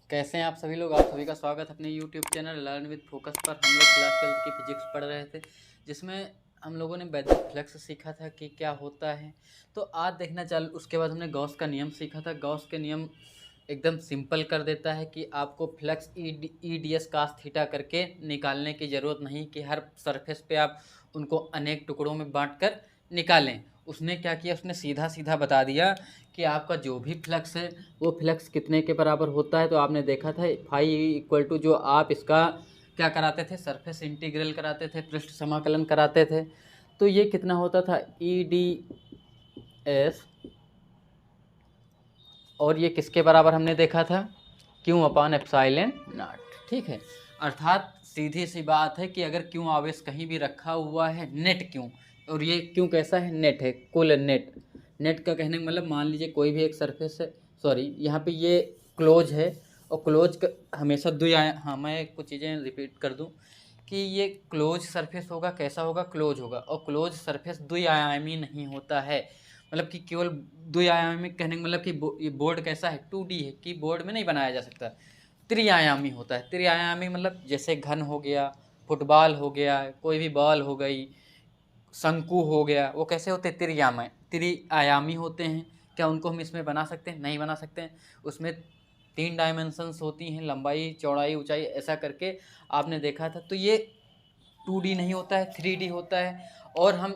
कैसे हैं आप सभी लोग। आप सभी का स्वागत है अपने YouTube channel learn with focus पर। हम लोग क्लास 12 की फिजिक्स पढ़ रहे थे, जिसमें हम लोगों ने वैद्युत फ्लक्स सीखा था कि क्या होता है। तो आज देखना चालू, उसके बाद हमने गॉस का नियम सीखा था। गॉस के नियम एकदम सिंपल कर देता है कि आपको flux E d S cos theta करके निकालने की ज़रूरत नहीं कि हर सरफेस पे आप उनको अनेक टुकड़ों में बांट कर निकालें। उसने क्या किया, उसने सीधा सीधा बता दिया कि आपका जो भी फ्लक्स है वो फ्लक्स कितने के बराबर होता है। तो आपने देखा था फाई इक्वल टू, जो आप इसका क्या कराते थे, सरफेस इंटीग्रल कराते थे, पृष्ठ समाकलन कराते थे। तो ये कितना होता था, ई डी एस, और ये किसके बराबर हमने देखा था, क्यू अपान एप्सिलॉन नॉट। ठीक है, अर्थात सीधी सी बात है कि अगर क्यू आवेश कहीं भी रखा हुआ है, नेट क्यू, और ये क्यू कैसा है, नेट है, कुल नेट। नेट का कहने का मतलब, मान लीजिए कोई भी एक सरफेस है, सॉरी यहाँ पे ये क्लोज है, और क्लोज हमेशा हाँ मैं कुछ चीज़ें रिपीट कर दूँ कि ये क्लोज सरफेस होगा, कैसा होगा, क्लोज होगा। और क्लोज सरफेस द्विआयामी नहीं होता है, मतलब कि केवल द्विआयामी कहने का मतलब कि ये बोर्ड कैसा है, 2D है, कि बोर्ड में नहीं बनाया जा सकता, त्रिआयामी होता है। त्रिआयामी मतलब जैसे घन हो गया, फुटबॉल हो गया, कोई भी बॉल हो गई, शंकु हो गया, वो कैसे होते हैं, त्रिआयामी होते हैं। क्या उनको हम इसमें बना सकते हैं? नहीं बना सकते हैं। उसमें 3 डायमेंशंस होती हैं, लंबाई, चौड़ाई, ऊंचाई, ऐसा करके आपने देखा था। तो ये 2D नहीं होता है, 3D होता है। और हम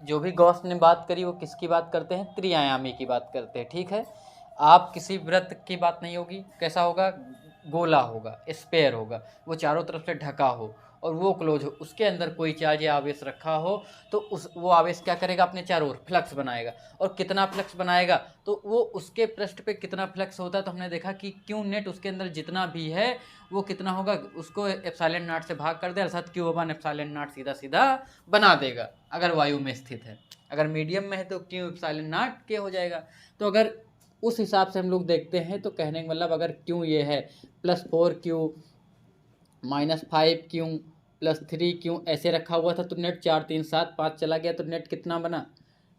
जो भी गॉस ने बात करी वो किसकी बात करते हैं, त्रिआयामी की बात करते हैं। ठीक है, आप किसी वृत्त की बात नहीं होगी, कैसा होगा, गोला होगा, स्पेयर होगा, वो चारों तरफ से ढका हो और वो क्लोज हो, उसके अंदर कोई चार्ज या आवेश रखा हो, तो वो आवेश क्या करेगा, अपने चारों ओर फ्लक्स बनाएगा। और कितना फ्लक्स बनाएगा, तो वो उसके पृष्ठ पे कितना फ्लक्स होता है। तो हमने देखा कि क्यू नेट उसके अंदर जितना भी है वो कितना होगा, उसको एप्सिलॉन नॉट से भाग कर दे, अर्थात क्यू अपान एप्सिलॉन नॉट सीधा सीधा बना देगा अगर वायु में स्थित है। अगर मीडियम में है तो क्यू एप्सिलॉन नॉट के हो जाएगा। तो अगर उस हिसाब से हम लोग देखते हैं तो कहने का मतलब, अगर क्यू ये है +4Q -5Q +3Q ऐसे रखा हुआ था, तो नेट 4 3 7 5 चला गया, तो नेट कितना बना,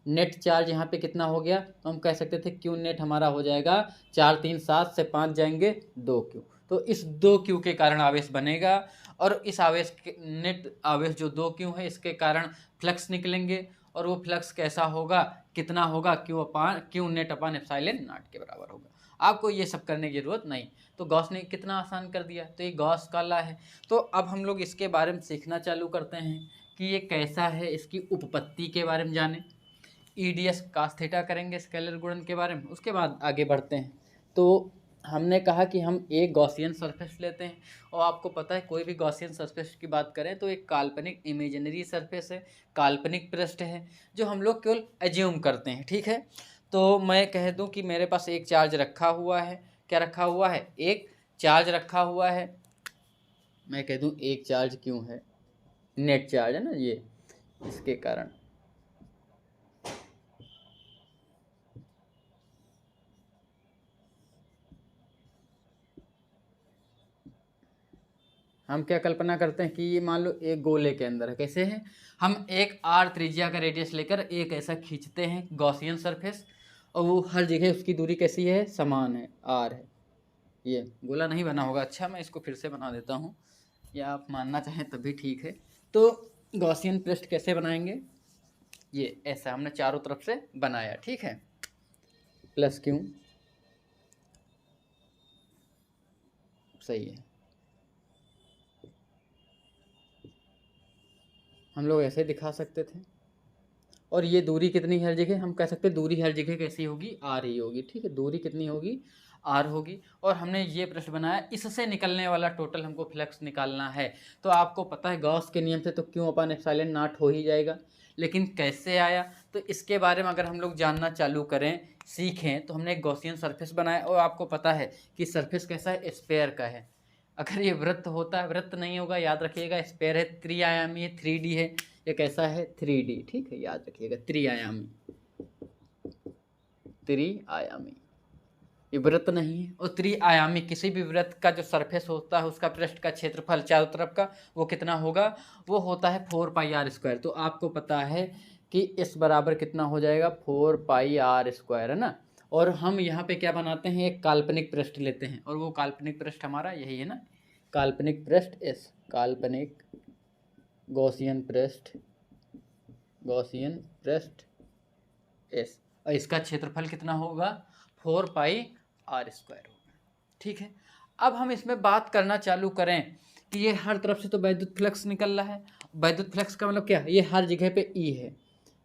नेट चार्ज यहाँ पे कितना हो गया, तो हम कह सकते थे क्यू नेट हमारा हो जाएगा 4 3 7 से 5 जाएंगे 2Q। तो इस 2Q के कारण आवेश बनेगा, और इस आवेश के नेट आवेश जो 2Q है, इसके कारण फ्लक्स निकलेंगे। और वो फ्लक्स कैसा होगा, कितना होगा, Q net upon epsilon not के बराबर होगा। आपको ये सब करने की जरूरत नहीं। तो गॉस ने कितना आसान कर दिया, तो ये गॉस का लॉ है। तो अब हम लोग इसके बारे में सीखना चालू करते हैं कि ये कैसा है, इसकी उपपत्ति के बारे में जाने। E d S cos theta करेंगे स्केलर गुणन के बारे में, उसके बाद आगे बढ़ते हैं। तो हमने कहा कि हम एक गॉसियन सरफेस लेते हैं, और आपको पता है कोई भी गॉसियन सरफेस की बात करें तो एक काल्पनिक इमेजिनरी सरफेस है, काल्पनिक पृष्ठ है, जो हम लोग केवल एज्यूम करते हैं। ठीक है, तो मैं कह दूं कि मेरे पास एक चार्ज रखा हुआ है, क्या रखा हुआ है, एक चार्ज रखा हुआ है। मैं कह दूं एक चार्ज क्यों है, नेट चार्ज है ना ये, इसके कारण हम क्या कल्पना करते हैं कि ये मान लो एक गोले के अंदर है, कैसे है, हम एक आर त्रिज्या का रेडियस लेकर एक ऐसा खींचते हैं गॉसियन सरफेस, और वो हर जगह उसकी दूरी कैसी है, समान है, आर है। ये गोला नहीं बना होगा, अच्छा मैं इसको फिर से बना देता हूँ, या आप मानना चाहें तभी ठीक है। तो गॉसियन पृष्ठ कैसे बनाएंगे, ये ऐसा हमने चारों तरफ से बनाया, ठीक है, +Q, सही है। हम लोग ऐसे दिखा सकते थे। और ये दूरी कितनी हर जगह, हम कह सकते हैं दूरी हर जगह कैसी होगी, आर ही होगी। ठीक है, दूरी कितनी होगी, आर होगी। और हमने ये प्रश्न बनाया, इससे निकलने वाला टोटल हमको फ्लक्स निकालना है। तो आपको पता है गॉस के नियम से तो क्यू अपान एप्सिलॉन नॉट हो ही जाएगा, लेकिन कैसे आया, तो इसके बारे में अगर हम लोग जानना चालू करें, सीखें, तो हमने एक गॉसियन सरफेस बनाया, और आपको पता है कि सरफेस कैसा है, स्पेयर का है। अगर ये वृत्त होता है, वृत्त नहीं होगा, याद रखिएगा, स्पेयर है, त्रिआयामी है, 3D है, ये कैसा है, 3D। ठीक है, याद रखिएगा, त्रिआयामी, त्रिआयामी, ये वृत्त नहीं है। और त्रिआयामी किसी भी वृत्त का जो सरफेस होता है, उसका पृष्ठ का क्षेत्रफल चारों तरफ का वो कितना होगा, वो होता है 4πr²। तो आपको पता है कि इस बराबर कितना हो जाएगा, 4πr², है ना। और हम यहाँ पे क्या बनाते हैं, एक काल्पनिक पृष्ठ लेते हैं, और वो काल्पनिक पृष्ठ हमारा यही है ना, काल्पनिक पृष्ठ एस, काल्पनिक गॉसियन पृष्ठ, गॉसियन पृष्ठ एस, और इसका क्षेत्रफल कितना होगा, 4 पाई आर स्क्वायर होगा। ठीक है, अब हम इसमें बात करना चालू करें कि ये हर तरफ से तो वैद्युत फ्लक्स निकल रहा है। वैद्युत फ्लक्स का मतलब क्या, ये हर जगह पे ई है,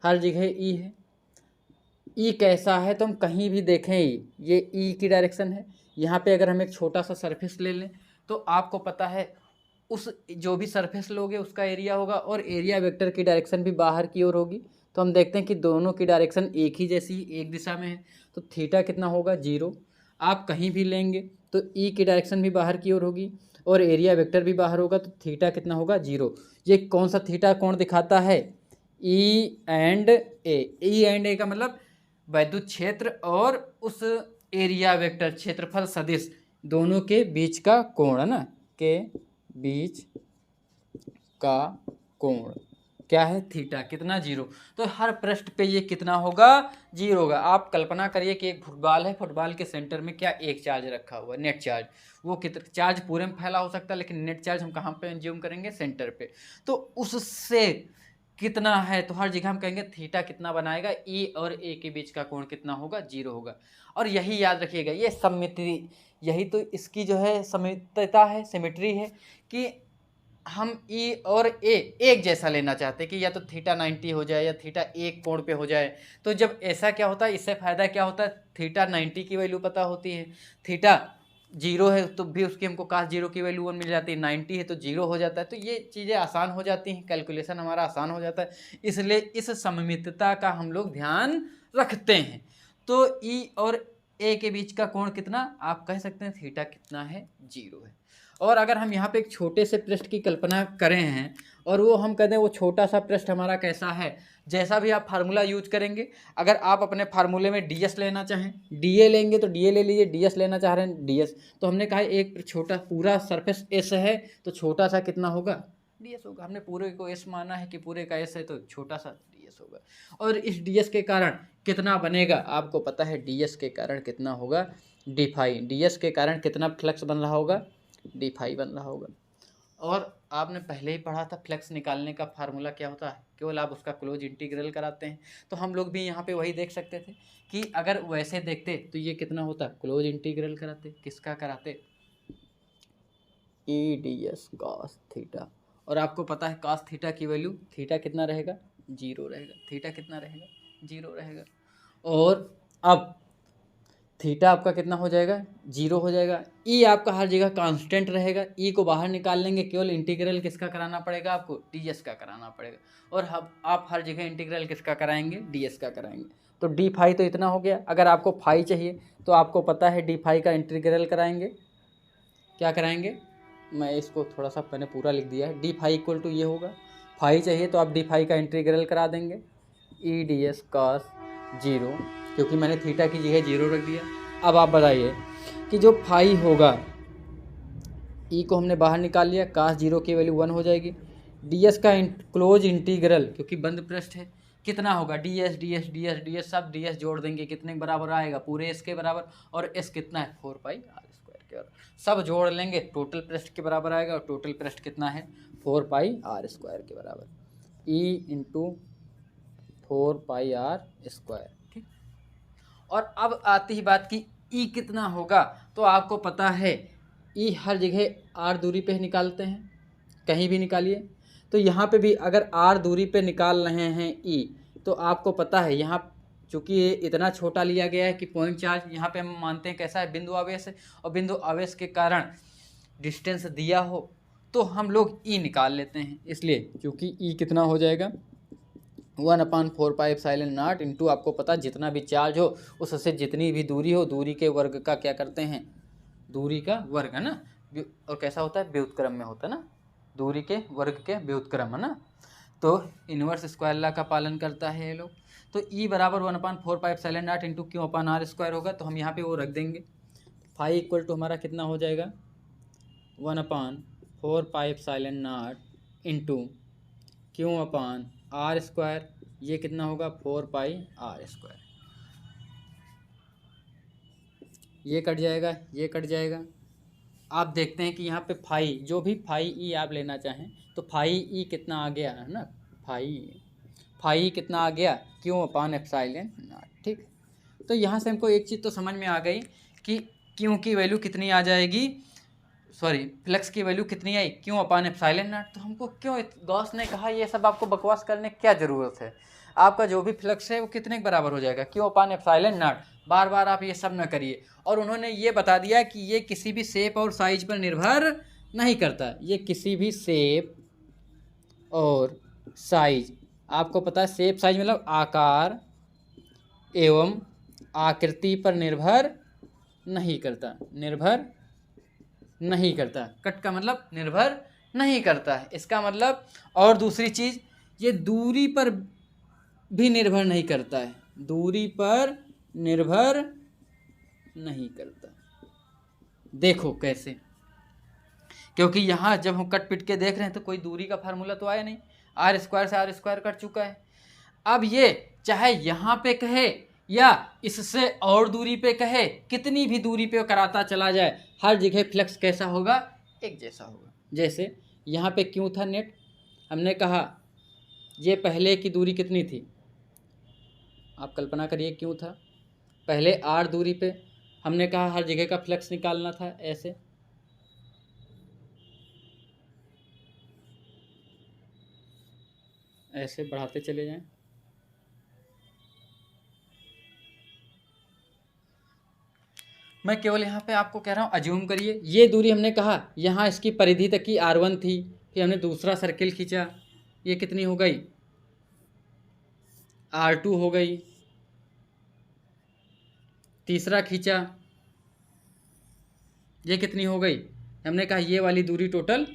हर जगह ई है। ई कैसा है, तो हम कहीं भी देखें ये ई की डायरेक्शन है। यहाँ पे अगर हम एक छोटा सा सरफेस ले लें तो आपको पता है उस जो भी सरफेस लोगे उसका एरिया होगा, और एरिया वेक्टर की डायरेक्शन भी बाहर की ओर होगी। तो हम देखते हैं कि दोनों की डायरेक्शन एक ही जैसी, एक दिशा में है, तो थीटा कितना होगा, 0। आप कहीं भी लेंगे तो ई की डायरेक्शन भी बाहर की ओर होगी और एरिया वेक्टर भी बाहर होगा, तो थीटा कितना होगा, 0। ये कौन सा थीटा कोण दिखाता है, E and A. E and ए का मतलब वैद्युत क्षेत्र और उस एरिया वेक्टर क्षेत्रफल सदिश दोनों के बीच का कोण है ना, के बीच का कोण क्या है, थीटा कितना, 0। तो हर पृष्ठ पे ये कितना होगा, 0 होगा। आप कल्पना करिए कि एक फुटबॉल है, फुटबॉल के सेंटर में क्या एक चार्ज रखा हुआ है, नेट चार्ज। वो कितना चार्ज पूरे में फैला हो सकता है, लेकिन नेट चार्ज हम कहाँ पे एंज्यूम करेंगे, सेंटर पे। तो उससे कितना है, तो हर जगह हम कहेंगे थीटा कितना बनाएगा, ई और ए के बीच का कोण कितना होगा, 0 होगा। और यही याद रखिएगा, ये सममिति, यही तो इसकी जो है समितता है, सिमेट्री है, कि हम ई और ए एक जैसा लेना चाहते हैं कि या तो थीटा 90 हो जाए या थीटा एक कोण पे हो जाए। तो जब ऐसा क्या होता है, इससे फ़ायदा क्या होता है, थीटा 90 की वैल्यू पता होती है, थीटा 0 है तो भी उसकी हमको cos 0 की वैल्यू 1 मिल जाती है, 90 है तो 0 हो जाता है। तो ये चीज़ें आसान हो जाती हैं, कैलकुलेशन हमारा आसान हो जाता है, इसलिए इस सममितता का हम लोग ध्यान रखते हैं। तो ई और ए के बीच का कोण कितना, आप कह सकते हैं थीटा कितना है, 0 है। और अगर हम यहाँ पे एक छोटे से पृष्ठ की कल्पना करें हैं, और वो हम कहते हैं वो छोटा सा पृष्ठ हमारा कैसा है, जैसा भी आप फार्मूला यूज करेंगे, अगर आप अपने फार्मूले में ds लेना चाहें, dA लेंगे तो dA ले लीजिए, ds लेना चाह रहे हैं ds, तो हमने कहा एक छोटा पूरा सरफेस s है तो छोटा सा कितना होगा, ds होगा। हमने पूरे को s माना है कि पूरे का s है तो छोटा सा ds होगा। और इस ds के कारण कितना बनेगा, आपको पता है ds के कारण कितना होगा, d फाई, ds के कारण कितना फ्लक्स बन रहा होगा, d फाई बन रहा होगा। और आपने पहले ही पढ़ा था फ्लक्स निकालने का फार्मूला क्या होता है, केवल आप उसका क्लोज इंटीग्रल कराते हैं। तो हम लोग भी यहाँ पे वही देख सकते थे कि अगर वैसे देखते तो ये कितना होता, क्लोज इंटीग्रल कराते, किसका कराते, ई डी एस कॉस थीटा। और आपको पता है कॉस थीटा की वैल्यू, थीटा कितना रहेगा, 0 रहेगा, थीटा कितना रहेगा, 0 रहेगा। और अब थीटा आपका कितना हो जाएगा, 0 हो जाएगा। ई आपका हर जगह कांस्टेंट रहेगा, ई को बाहर निकाल लेंगे, केवल इंटीग्रल किसका कराना पड़ेगा आपको, ds का कराना पड़ेगा। और आप हर जगह इंटीग्रल किसका कराएंगे, ds का कराएंगे। तो डी फाई तो इतना हो गया। अगर आपको फाई चाहिए तो आपको पता है डी फाई का इंटीग्रल कराएंगे, क्या कराएंगे, मैं इसको थोड़ा सा मैंने पूरा लिख दिया है, डी फाई इक्वल टू ये होगा, फाई चाहिए तो आप डी फाई का इंटीग्रल करा देंगे, ई डी एस कॉस 0, क्योंकि मैंने थीटा की जगह 0 रख दिया। अब आप बताइए कि जो फाई होगा, ई को हमने बाहर निकाल लिया, cos 0 की वैल्यू 1 हो जाएगी, ds का क्लोज इंटीग्रल क्योंकि बंद पृष्ठ है कितना होगा, ds ds ds ds सब ds जोड़ देंगे कितने के बराबर आएगा, पूरे s के बराबर। और s कितना है, 4 पाई आर स्क्वायर के बराबर। सब जोड़ लेंगे टोटल पृष्ठ के बराबर आएगा, और टोटल पृष्ठ कितना है, 4 पाई आर स्क्वायर के बराबर, e into 4 pi r square. ठीक। और अब आती ही बात की ई कितना होगा, तो आपको पता है ई हर जगह आर दूरी पे निकालते हैं, कहीं भी निकालिए। तो यहाँ पे भी अगर आर दूरी पे निकाल रहे हैं ई, तो आपको पता है यहाँ चूँकि ये इतना छोटा लिया गया है कि पॉइंट चार्ज यहाँ पे हम मानते हैं कैसा है, बिंदु आवेश है, और बिंदु आवेश के कारण डिस्टेंस दिया हो तो हम लोग ई निकाल लेते हैं। इसलिए क्योंकि ई कितना हो जाएगा, 1/4 पाई एप्सिलॉन नॉट इंटू, आपको पता जितना भी चार्ज हो उससे जितनी भी दूरी हो, दूरी के वर्ग का क्या करते हैं, दूरी का वर्ग है ना। और कैसा होता है, व्युत्क्रम में होता है ना, दूरी के वर्ग के व्युत्क्रम है ना। तो इनवर्स स्क्वायर लॉ का पालन करता है ये लोग। तो ई बराबर 1/4 pi epsilon naught into q upon r square होगा। तो हम यहाँ पे वो रख देंगे, फाई इक्वल टू हमारा कितना हो जाएगा, 1/4 pi epsilon naught into q upon r square, ये कितना होगा, 4 पाई आर स्क्वायर। ये कट जाएगा, ये कट जाएगा। आप देखते हैं कि यहाँ पे फाई, जो भी फाई ई आप लेना चाहें तो फाई ई कितना आ गया है ना, फाई कितना आ गया, क्यों अपान एप्सिलॉन नॉट। ठीक, तो यहाँ से हमको एक चीज़ तो समझ में आ गई कि क्यों की वैल्यू कितनी आ जाएगी, सॉरी फ्लक्स की वैल्यू कितनी आई, क्यों अपान एप्सिलॉन नॉट। तो हमको क्यों गॉस ने कहा ये सब आपको बकवास करने की क्या ज़रूरत है, आपका जो भी फ्लक्स है वो कितने के बराबर हो जाएगा, क्यों अपान एप्सिलॉन नॉट। बार बार आप ये सब न करिए। और उन्होंने ये बता दिया कि ये किसी भी शेप और साइज पर निर्भर नहीं करता, ये किसी भी शेप और साइज, आपको पता है शेप साइज मतलब आकार एवं आकृति पर निर्भर नहीं करता, निर्भर नहीं करता। कट का मतलब निर्भर नहीं करता है, इसका मतलब। और दूसरी चीज़, ये दूरी पर भी निर्भर नहीं करता है, दूरी पर निर्भर नहीं करता। देखो कैसे, क्योंकि यहाँ जब हम कट पिट के देख रहे हैं तो कोई दूरी का फार्मूला तो आया नहीं, आर स्क्वायर से आर स्क्वायर कट चुका है। अब ये चाहे यहाँ पे कहे या इससे और दूरी पे कहे, कितनी भी दूरी पे कराता चला जाए, हर जगह फ्लक्स कैसा होगा, एक जैसा होगा। जैसे यहाँ पे क्यों था नेट, हमने कहा ये पहले की दूरी कितनी थी, आप कल्पना करिए क्यों था पहले आर दूरी पे, हमने कहा हर जगह का फ्लक्स निकालना था, ऐसे ऐसे बढ़ाते चले जाएं। मैं केवल यहाँ पे आपको कह रहा हूँ, अज्यूम करिए ये दूरी हमने कहा यहाँ इसकी परिधि तक की R1 थी, फिर हमने दूसरा सर्किल खींचा, ये कितनी हो गई, R2 हो गई, तीसरा खींचा, ये कितनी हो गई, हमने कहा ये वाली दूरी टोटल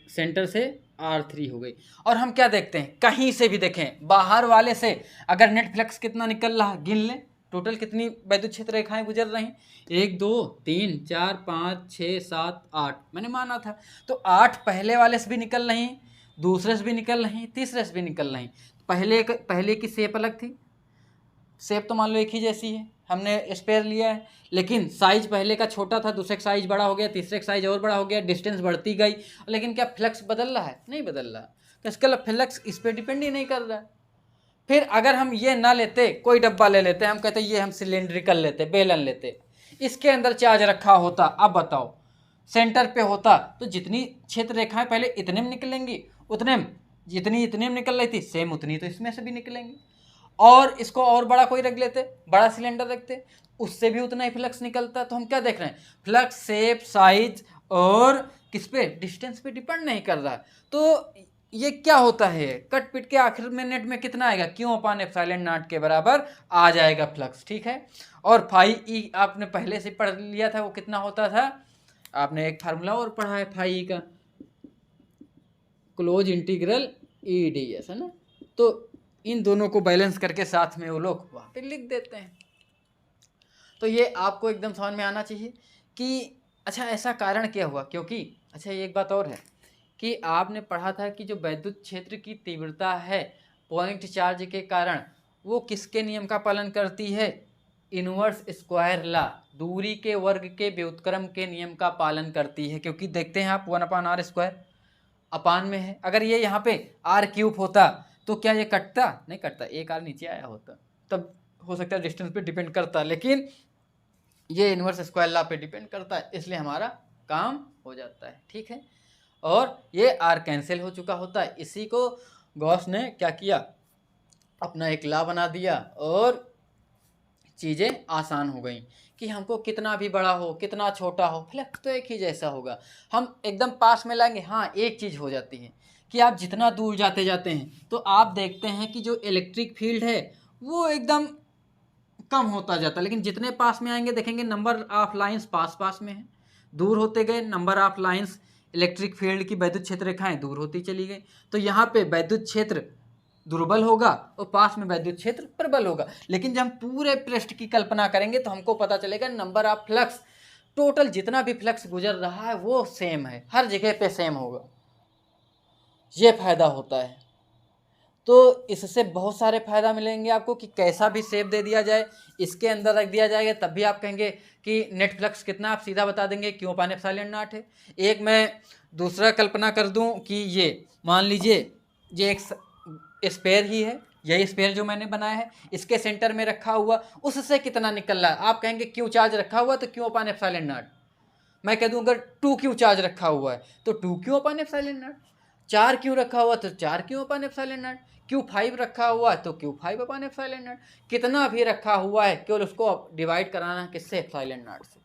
सेंटर से R3 हो गई। और हम क्या देखते हैं, कहीं से भी देखें बाहर वाले से अगर नेट फ्लक्स कितना निकल रहा, गिन लें टोटल कितनी वैद्युत क्षेत्र रेखाएं गुजर रही, 1 2 3 4 5 6 7 8, मैंने माना था। तो 8 पहले वाले से भी निकल रही, दूसरे से भी निकल रही, तीसरे से भी निकल रही। पहले की शेप अलग थी, शेप तो मान लो एक ही जैसी है, हमने स्पेयर लिया है, लेकिन साइज पहले का छोटा था, दूसरे का साइज बड़ा हो गया, तीसरे का साइज और बड़ा हो गया, डिस्टेंस बढ़ती गई, लेकिन क्या फ्लक्स बदल रहा है, नहीं बदल रहा। तो इसका फ्लक्स इस पर डिपेंड ही नहीं कर रहा है। फिर अगर हम ये ना लेते, कोई डब्बा ले लेते, हम कहते ये हम सिलेंड्रिकल लेते, बेलन लेते, इसके अंदर चार्ज रखा होता, अब बताओ सेंटर पे होता तो जितनी क्षेत्र रेखाएं पहले इतने में निकलेंगी, उतने में जितनी इतने में निकल रही थी सेम उतनी तो इसमें से भी निकलेंगी। और इसको और बड़ा कोई रख लेते, बड़ा सिलेंडर रखते, उससे भी उतना ही फ्लक्स निकलता। तो हम क्या देख रहे हैं, फ्लक्स शेप साइज और किस पे, डिस्टेंस पे डिपेंड नहीं कर रहा है। तो ये क्या होता है, कट पिट के आखिर में नेट में कितना आएगा, क्यों अपान एप्सिलॉन नॉट के बराबर आ जाएगा फ्लक्स। ठीक है, और फाई ई आपने पहले से पढ़ लिया था, वो कितना होता था, आपने एक फार्मूला और पढ़ा है फाई ई का, क्लोज इंटीग्रल ई डी एस, है ना। तो इन दोनों को बैलेंस करके साथ में वो लोग वहाँ पे लिख देते हैं। तो ये आपको एकदम समझ में आना चाहिए कि अच्छा ऐसा कारण क्या हुआ, क्योंकि अच्छा एक बात और है कि आपने पढ़ा था कि जो वैद्युत क्षेत्र की तीव्रता है पॉइंट चार्ज के कारण, वो किसके नियम का पालन करती है, इनवर्स स्क्वायर लॉ, दूरी के वर्ग के व्युत्क्रम के नियम का पालन करती है। क्योंकि देखते हैं आप 1/r² अपान में है, अगर ये यहाँ पे r³ होता तो क्या ये कटता, नहीं कटता, एक r नीचे आया होता, तब हो सकता है डिस्टेंस पे डिपेंड करता, लेकिन ये इनवर्स स्क्वायर लॉ पे डिपेंड करता है, इसलिए हमारा काम हो जाता है। ठीक है, और ये r कैंसिल हो चुका होता है। इसी को गॉस ने क्या किया, अपना एक लॉ बना दिया और चीज़ें आसान हो गई कि हमको कितना भी बड़ा हो कितना छोटा हो फ्लक्स तो एक ही जैसा होगा। हम एकदम पास में लाएंगे, हाँ एक चीज़ हो जाती है कि आप जितना दूर जाते जाते हैं तो आप देखते हैं कि जो इलेक्ट्रिक फील्ड है वो एकदम कम होता जाता है, लेकिन जितने पास में आएंगे देखेंगे नंबर ऑफ लाइंस पास पास में है, दूर होते गए number of lines electric field की वैद्युत क्षेत्र रेखाएं दूर होती चली गई। तो यहाँ पे वैद्युत क्षेत्र दुर्बल होगा और पास में वैद्युत क्षेत्र प्रबल होगा। लेकिन जब हम पूरे पृष्ठ की कल्पना करेंगे तो हमको पता चलेगा नंबर ऑफ फ्लक्स, टोटल जितना भी फ्लक्स गुजर रहा है वो सेम है, हर जगह पे सेम होगा। ये फायदा होता है। तो इससे बहुत सारे फ़ायदा मिलेंगे आपको कि कैसा भी शेप दे दिया जाए, इसके अंदर रख दिया जाएगा, तब भी आप कहेंगे कि नेट फ्लक्स कितना, आप सीधा बता देंगे क्यों अपान एप्सिलॉन नॉट है। एक मैं दूसरा कल्पना कर दूं कि ये मान लीजिए ये एक स्पेयर ही है, यही स्पेयर जो मैंने बनाया है, इसके सेंटर में रखा हुआ, उससे कितना निकल रहा है, आप कहेंगे क्यू चार्ज रखा हुआ तो क्यों अपान एप्सिलॉन नॉट। मैं कह दूं अगर 2 क्यू चार्ज रखा हुआ है तो 2 Q upon epsilon not, 4 Q रखा हुआ तो 4 Q upon epsilon not, Q5 रखा हुआ है तो Q5 अपान एप्सिलॉन नॉट, कितना भी रखा हुआ है केवल उसको डिवाइड कराना है किससे, एप्सिलॉन नॉट से।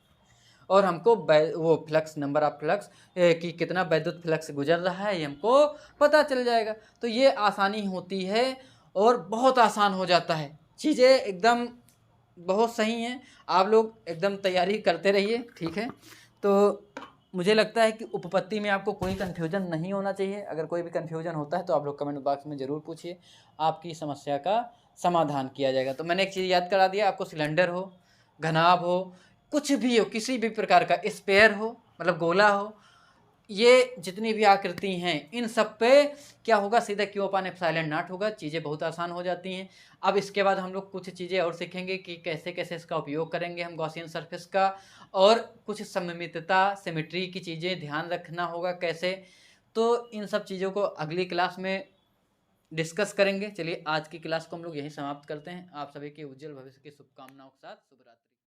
और हमको वो फ्लक्स, नंबर ऑफ फ्लक्स कि कितना वैद्युत फ्लक्स गुजर रहा है ये हमको पता चल जाएगा। तो ये आसानी होती है और बहुत आसान हो जाता है, चीज़ें एकदम बहुत सही हैं। आप लोग एकदम तैयारी करते रहिए, ठीक है। तो मुझे लगता है कि उपपत्ति में आपको कोई कन्फ्यूजन नहीं होना चाहिए। अगर कोई भी कन्फ्यूजन होता है तो आप लोग कमेंट बॉक्स में ज़रूर पूछिए, आपकी समस्या का समाधान किया जाएगा। तो मैंने एक चीज़ याद करा दिया आपको, सिलेंडर हो, घनाभ हो, कुछ भी हो, किसी भी प्रकार का स्पेयर हो, मतलब गोला हो, ये जितनी भी आकृति हैं इन सब पे क्या होगा, सीधा क्यू अपान एप्सिलॉन नॉट होगा। चीज़ें बहुत आसान हो जाती हैं। अब इसके बाद हम लोग कुछ चीज़ें और सीखेंगे कि कैसे कैसे इसका उपयोग करेंगे हम गॉसियन सरफेस का, और कुछ सममितता, सिमेट्री की चीज़ें ध्यान रखना होगा कैसे। तो इन सब चीज़ों को अगली क्लास में डिस्कस करेंगे। चलिए आज की क्लास को हम लोग यहीं समाप्त करते हैं। आप सभी के उज्जवल भविष्य की शुभकामनाओं के साथ शुभ रात्रि।